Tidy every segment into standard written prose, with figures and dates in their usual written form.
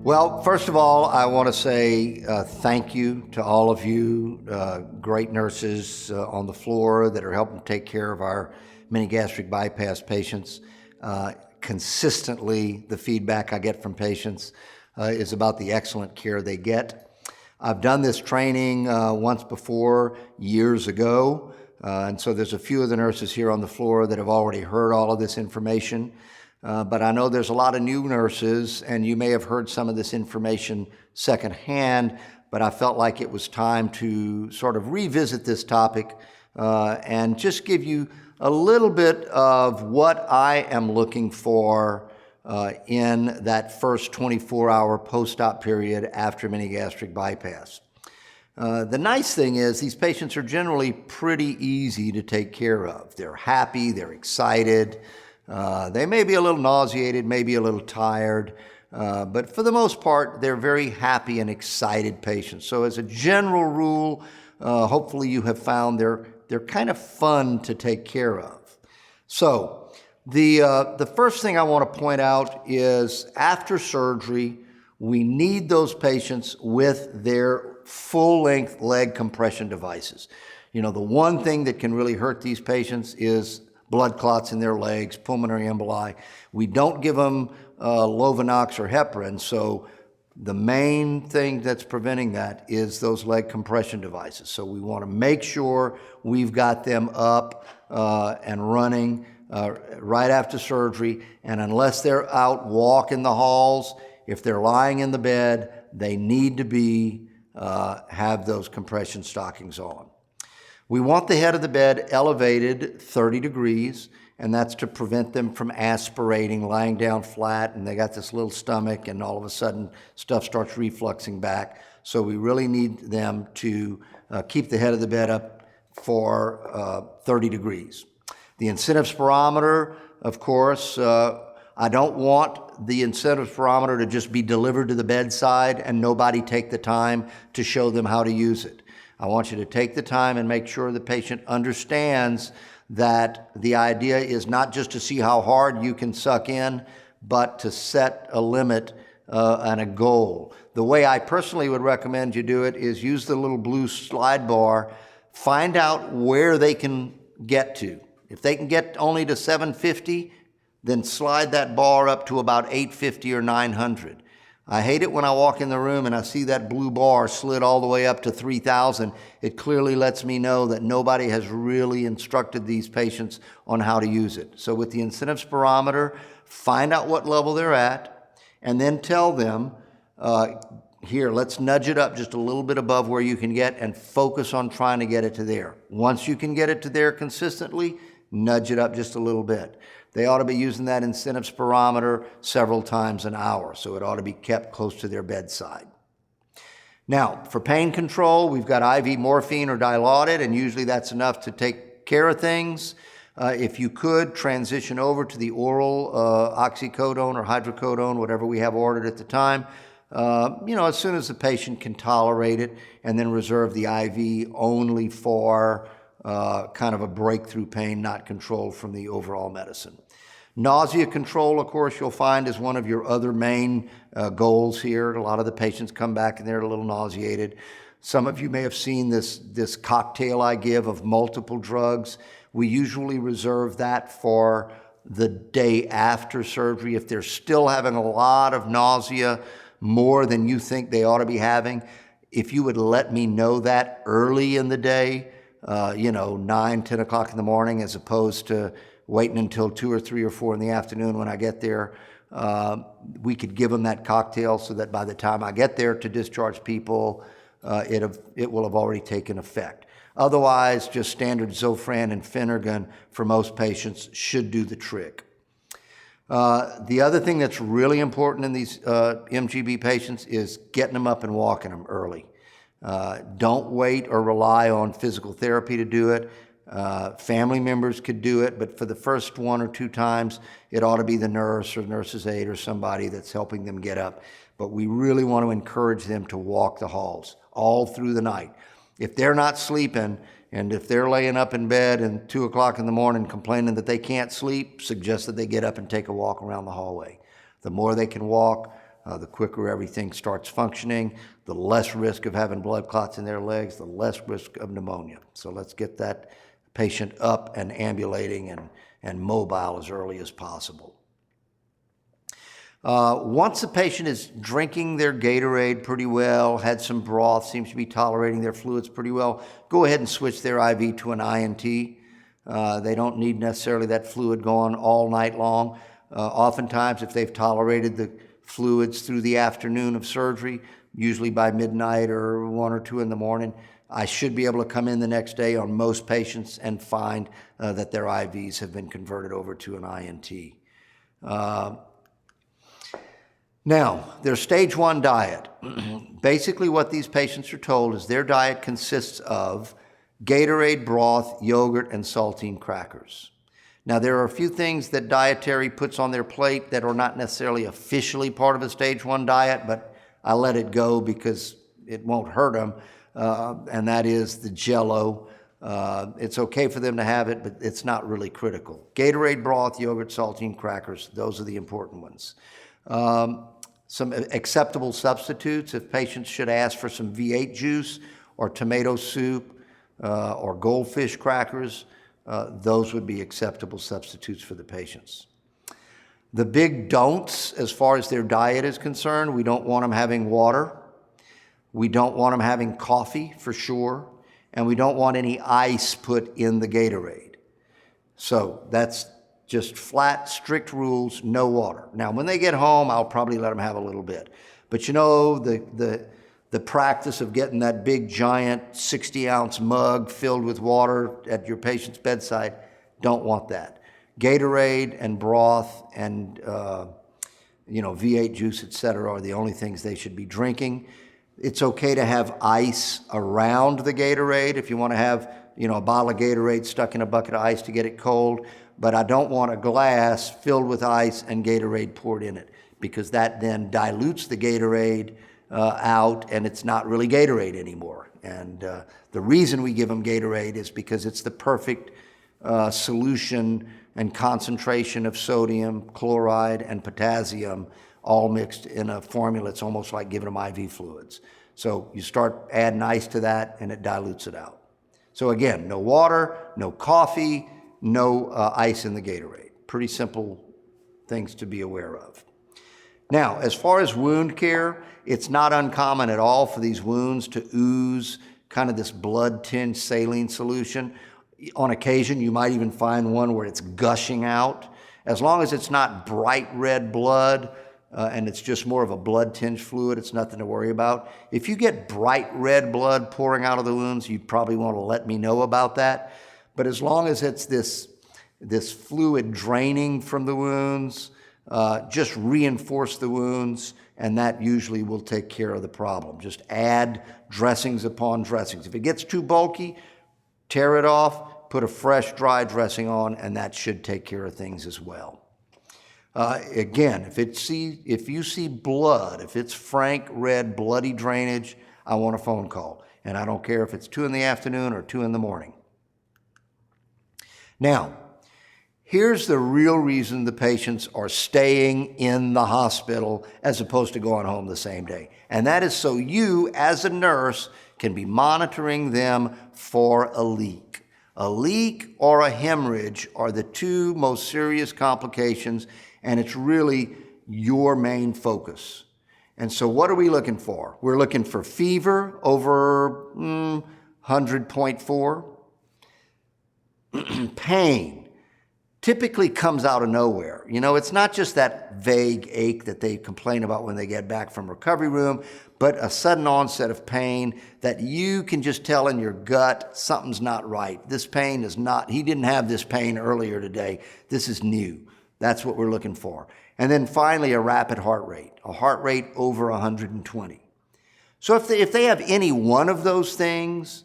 Well, first of all, I want to say thank you to all of you great nurses on the floor that are helping take care of our mini gastric bypass patients. Consistently, the feedback I get from patients is about the excellent care they get. I've done this training once before, years ago, and so there's a few of the nurses here on the floor that have already heard all of this information. But I know there's a lot of new nurses, and you may have heard some of this information secondhand, but I felt like it was time to sort of revisit this topic and just give you a little bit of what I am looking for in that first 24-hour post-op period after mini gastric bypass. The nice thing is these patients are generally pretty easy to take care of. They're happy, they're excited. They may be a little nauseated, maybe a little tired, but for the most part, they're very happy and excited patients. So as a general rule, hopefully you have found they're kind of fun to take care of. So the first thing I want to point out is after surgery, we need those patients with their full-length leg compression devices. You know, the one thing that can really hurt these patients is blood clots in their legs, pulmonary emboli. We don't give them Lovenox or heparin, so the main thing that's preventing that is those leg compression devices. So we want to make sure we've got them up and running right after surgery, and unless they're out walking the halls, if they're lying in the bed, they need to have those compression stockings on. We want the head of the bed elevated 30 degrees, and that's to prevent them from aspirating, lying down flat, and they got this little stomach, and all of a sudden stuff starts refluxing back. So we really need them to keep the head of the bed up for 30 degrees. The incentive spirometer, of course, I don't want the incentive spirometer to just be delivered to the bedside and nobody take the time to show them how to use it. I want you to take the time and make sure the patient understands that the idea is not just to see how hard you can suck in, but to set a limit and a goal. The way I personally would recommend you do it is use the little blue slide bar, find out where they can get to. If they can get only to 750, then slide that bar up to about 850 or 900. I hate it when I walk in the room and I see that blue bar slid all the way up to 3,000. It clearly lets me know that nobody has really instructed these patients on how to use it. So with the incentive spirometer, find out what level they're at, and then tell them, here, let's nudge it up just a little bit above where you can get and focus on trying to get it to there. Once you can get it to there consistently, nudge it up just a little bit. They ought to be using that incentive spirometer several times an hour, so it ought to be kept close to their bedside. Now, for pain control, we've got IV morphine or Dilaudid, and usually that's enough to take care of things. If you could, transition over to the oral oxycodone or hydrocodone, whatever we have ordered at the time, as soon as the patient can tolerate it, and then reserve the IV only for kind of a breakthrough pain, not controlled from the overall medicine. Nausea control, of course, you'll find is one of your other main goals here. A lot of the patients come back and they're a little nauseated. Some of you may have seen this cocktail I give of multiple drugs. We usually reserve that for the day after surgery. If they're still having a lot of nausea, more than you think they ought to be having, if you would let me know that early in the day, 9, 10 o'clock in the morning, as opposed to waiting until 2 or 3 or 4 in the afternoon when I get there, we could give them that cocktail so that by the time I get there to discharge people, it will have already taken effect. Otherwise, just standard Zofran and Phenergan for most patients should do the trick. The other thing that's really important in these MGB patients is getting them up and walking them early. Don't wait or rely on physical therapy to do it. Family members could do it, but for the first 1 or 2 times, it ought to be the nurse or nurse's aide or somebody that's helping them get up. But we really want to encourage them to walk the halls all through the night. If they're not sleeping, and if they're laying up in bed and 2 o'clock in the morning complaining that they can't sleep, suggest that they get up and take a walk around the hallway. The more they can walk, The quicker everything starts functioning, the less risk of having blood clots in their legs, the less risk of pneumonia. So let's get that patient up and ambulating and mobile as early as possible. Once the patient is drinking their Gatorade pretty well, had some broth, seems to be tolerating their fluids pretty well, go ahead and switch their IV to an INT. They don't need necessarily that fluid going all night long. Oftentimes, if they've tolerated the fluids through the afternoon of surgery, usually by midnight or 1 or 2 in the morning, I should be able to come in the next day on most patients and find that their IVs have been converted over to an INT. Now, their stage 1 diet. Basically what these patients are told is their diet consists of Gatorade, broth, yogurt, and saltine crackers. Now, there are a few things that dietary puts on their plate that are not necessarily officially part of a stage 1 diet, but I let it go because it won't hurt them, and that is the Jell-O. It's okay for them to have it, but it's not really critical. Gatorade, broth, yogurt, saltine crackers, those are the important ones. Some acceptable substitutes, if patients should ask for some V8 juice or tomato soup or goldfish crackers, those would be acceptable substitutes for the patients. The big don'ts as far as their diet is concerned, we don't want them having water, we don't want them having coffee for sure, and we don't want any ice put in the Gatorade. So that's just flat, strict rules, no water. Now, when they get home, I'll probably let them have a little bit. But you know, the practice of getting that big, giant 60-ounce mug filled with water at your patient's bedside, don't want that. Gatorade and broth and V8 juice, etc., are the only things they should be drinking. It's okay to have ice around the Gatorade if you want to have a bottle of Gatorade stuck in a bucket of ice to get it cold. But I don't want a glass filled with ice and Gatorade poured in it, because that then dilutes the Gatorade out and it's not really Gatorade anymore. And the reason we give them Gatorade is because it's the perfect solution and concentration of sodium, chloride, and potassium all mixed in a formula. It's almost like giving them IV fluids. So you start adding ice to that and it dilutes it out. So again, no water, no coffee, no ice in the Gatorade. Pretty simple things to be aware of. Now, as far as wound care, it's not uncommon at all for these wounds to ooze kind of this blood-tinged saline solution. On occasion, you might even find one where it's gushing out. As long as it's not bright red blood and it's just more of a blood-tinged fluid, it's nothing to worry about. If you get bright red blood pouring out of the wounds, you probably want to let me know about that. But as long as it's this fluid draining from the wounds, just reinforce the wounds, and that usually will take care of the problem. Just add dressings upon dressings. If it gets too bulky, tear it off, put a fresh dry dressing on, and that should take care of things as well. Again, if you see blood, if it's frank red bloody drainage, I want a phone call. And I don't care if it's 2 in the afternoon or 2 in the morning. Now, here's the real reason the patients are staying in the hospital as opposed to going home the same day. And that is so you, as a nurse, can be monitoring them for a leak. A leak or a hemorrhage are the 2 most serious complications, and it's really your main focus. And so what are we looking for? We're looking for fever over 100.4. Pain typically comes out of nowhere. It's not just that vague ache that they complain about when they get back from recovery room, but a sudden onset of pain that you can just tell in your gut something's not right. This pain is not, he didn't have this pain earlier today. This is new. That's what we're looking for. And then finally, a rapid heart rate, a heart rate over 120. So if they have any one of those things,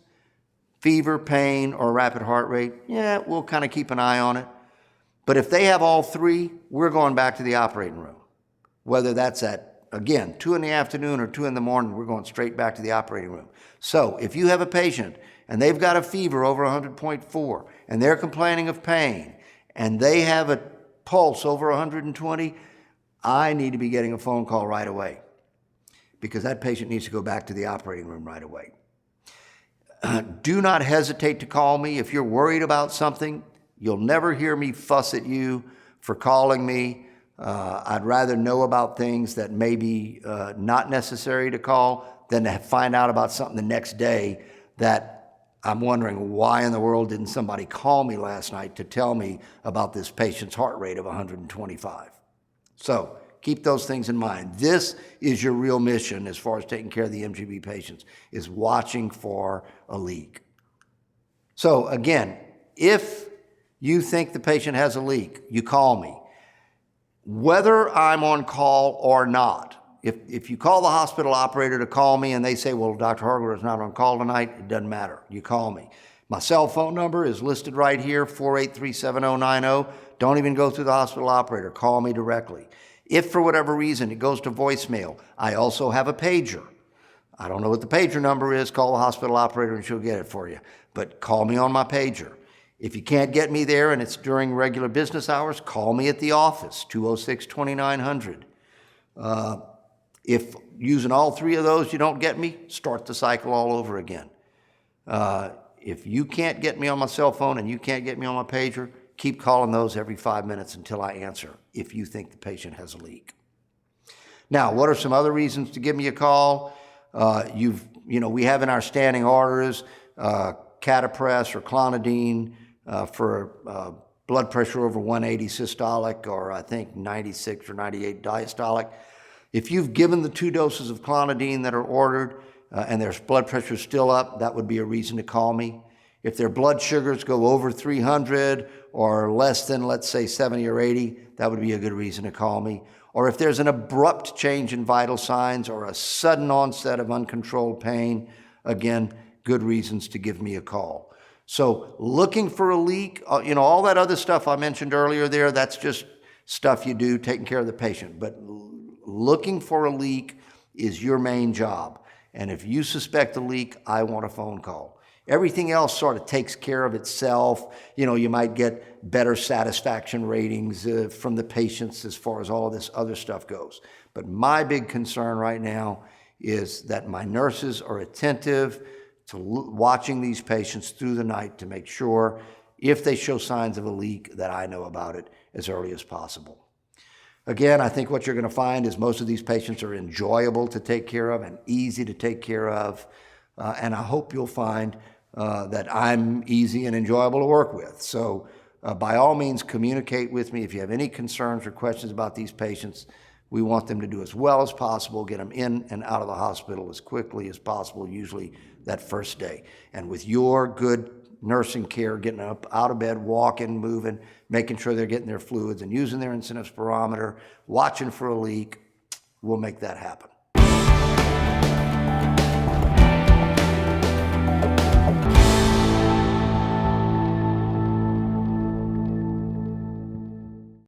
fever, pain, or rapid heart rate, yeah, we'll kind of keep an eye on it. But if they have all 3, we're going back to the operating room. Whether that's at, again, 2 in the afternoon or 2 in the morning, we're going straight back to the operating room. So if you have a patient and they've got a fever over 100.4 and they're complaining of pain and they have a pulse over 120, I need to be getting a phone call right away because that patient needs to go back to the operating room right away. Do not hesitate to call me if you're worried about something. You'll never hear me fuss at you for calling me. I'd rather know about things that may be not necessary to call than to find out about something the next day that I'm wondering why in the world didn't somebody call me last night to tell me about this patient's heart rate of 125. So keep those things in mind. This is your real mission as far as taking care of the MGB patients, is watching for a leak. So again, if you think the patient has a leak, you call me. Whether I'm on call or not, if you call the hospital operator to call me and they say, well, Dr. Hargroder is not on call tonight, it doesn't matter. You call me. My cell phone number is listed right here, 483-7090. Don't even go through the hospital operator. Call me directly. If for whatever reason it goes to voicemail, I also have a pager. I don't know what the pager number is. Call the hospital operator and she'll get it for you. But call me on my pager. If you can't get me there and it's during regular business hours, call me at the office, 206-2900. If using all three of those you don't get me, start the cycle all over again. If you can't get me on my cell phone and you can't get me on my pager, keep calling those every 5 minutes until I answer if you think the patient has a leak. Now, what are some other reasons to give me a call? We have in our standing orders Catapress or Clonidine for blood pressure over 180 systolic, or I think 96 or 98 diastolic. If you've given the 2 doses of Clonidine that are ordered and their blood pressure is still up, that would be a reason to call me. If their blood sugars go over 300 or less than, let's say, 70 or 80, that would be a good reason to call me. Or if there's an abrupt change in vital signs or a sudden onset of uncontrolled pain, again, good reasons to give me a call. So looking for a leak, all that other stuff I mentioned earlier there, that's just stuff you do taking care of the patient. But looking for a leak is your main job. And if you suspect a leak, I want a phone call. Everything else sort of takes care of itself. You might get better satisfaction ratings from the patients as far as all of this other stuff goes. But my big concern right now is that my nurses are attentive to watching these patients through the night to make sure if they show signs of a leak that I know about it as early as possible. Again, I think what you're going to find is most of these patients are enjoyable to take care of and easy to take care of. And I hope you'll find that I'm easy and enjoyable to work with. So by all means, communicate with me. If you have any concerns or questions about these patients, we want them to do as well as possible, get them in and out of the hospital as quickly as possible, usually that first day. And with your good nursing care, getting up out of bed, walking, moving, making sure they're getting their fluids and using their incidence spirometer, watching for a leak, we'll make that happen.